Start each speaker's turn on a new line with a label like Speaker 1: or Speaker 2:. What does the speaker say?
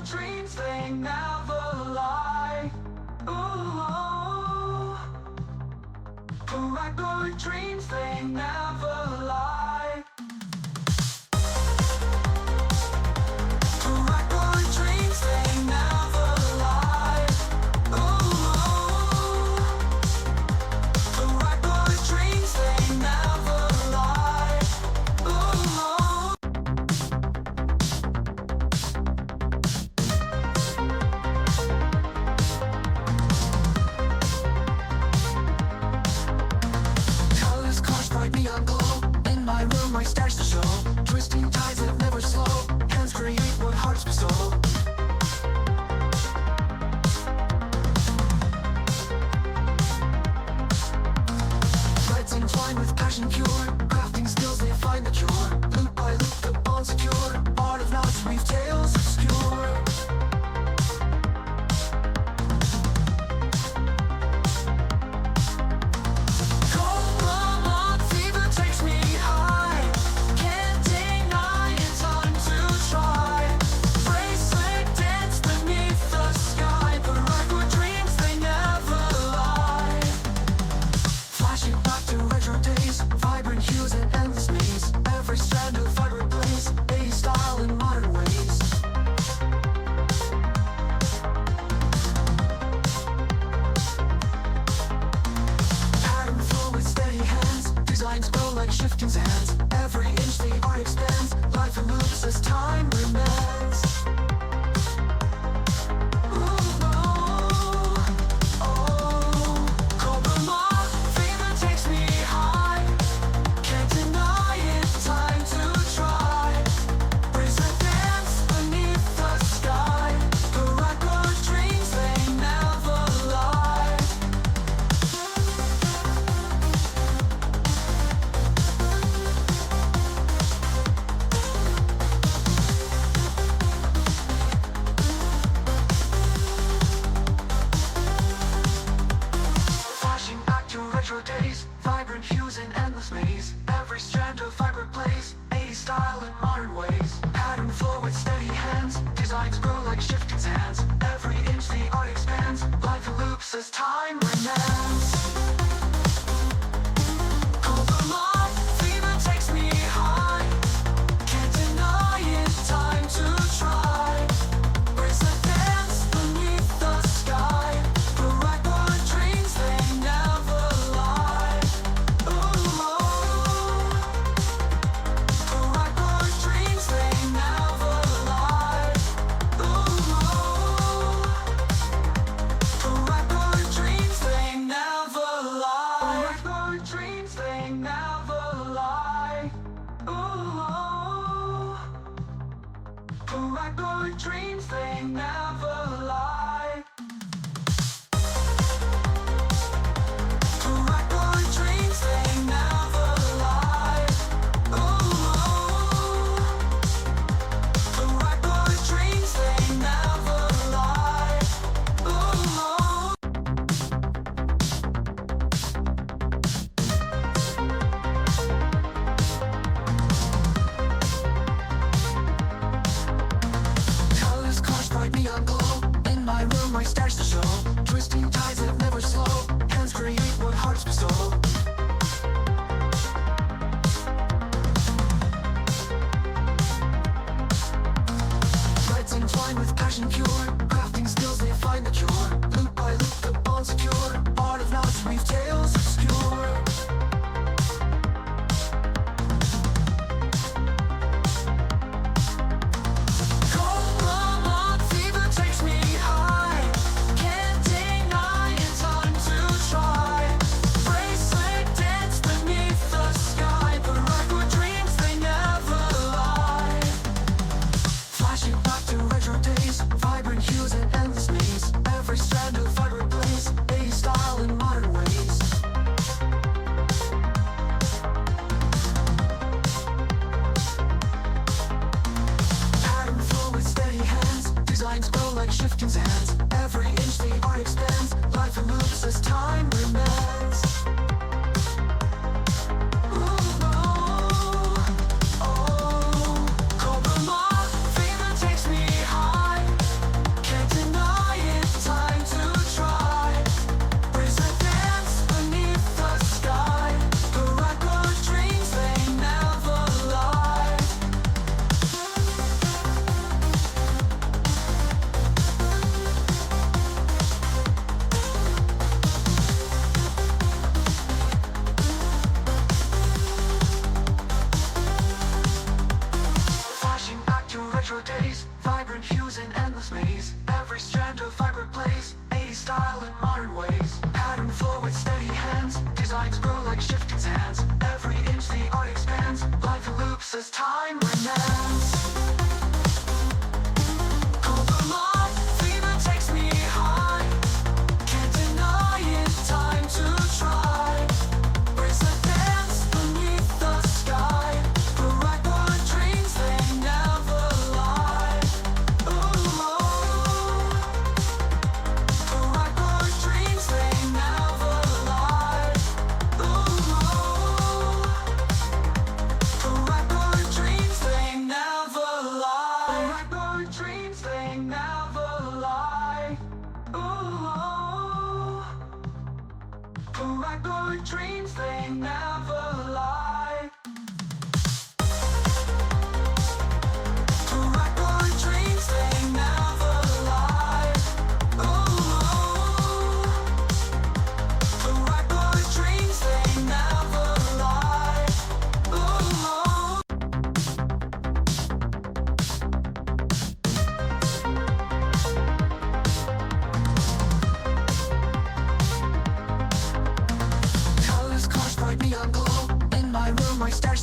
Speaker 1: dreams, they never lie. Ooh, paracord dreams, they never lie. Paracord dreams, they never lie. Ooh, paracord dreams, they never lie. Ooh. Colors clash, bright neon glow. In my room, my stars to show. Twisting tides that never slow. Hands create what hearts bestow. Threads entwined with passion pure. Crafting skills, they find the cure. Loop by loop, the bond secure. Art of knots, weave tales obscure. Cobra fever takes me high. Can't deny it's time to try. Bracelet dance beneath the sky. Paracord dreams, they never lie. Flashing back to retro days, vibrant hues and endless maze. Every strand of vibrant blaze, 80s style in modern ways. Pattern flow with steady hands, designs grow like shifting sands. Every inch the art expands, life moves as time remains. Cobra fever takes me high. Can't deny it's time to try. Bracelet dance beneath the sky. Paracord dreams, they never lie. Flashing back to retro days, vibrant hues and endless maze. Every strand of vibrant blaze, 80s style in modern ways. Pattern flow with steady hands, designs grow like shifting sands. Every inch the art expands, life loops as time remains. Cobra fever takes me high. Can't deny it's time to try. Bracelet dance beneath the sky. Paracord dreams, they never lie. Ooh, paracord dreams, they never lie. Ooh, paracord dreams, they never lie. Paracord dreams, they never lie. Ooh, paracord dreams, they never lie. Paracord dreams, they never lie. Ooh, paracord dreams, they never lie. Ooh. Colors clash, bright neon glow. In my room, my stars to show. Twisting tides that never slow. Hands create what hearts bestow. Threads entwined with passion pure. Crafting skills, they find the cure. Loop by loop, the bond secure. Art of knots, weave tales obscure. Cobra fever takes me high. Can't deny it's time to try. Bracelet dance beneath the sky. Paracord dreams, they never lie. Flashing back to retro days, vibrant hues and endless maze. Every strand of vibrant blaze, 80s style in modern ways. Pattern flow with steady hands, designs grow like shifting sands. Every inch the art expands, life moves as time remains. Ooh, Cobra fever takes me high. Paracord dreams, they never lie. Ooh, Paracord dreams, they never lie. Paracord dreams, they never lie. Ooh, Paracord dreams, they never lie. Ooh. Colors, cars, bright neon glow. In my room, my stars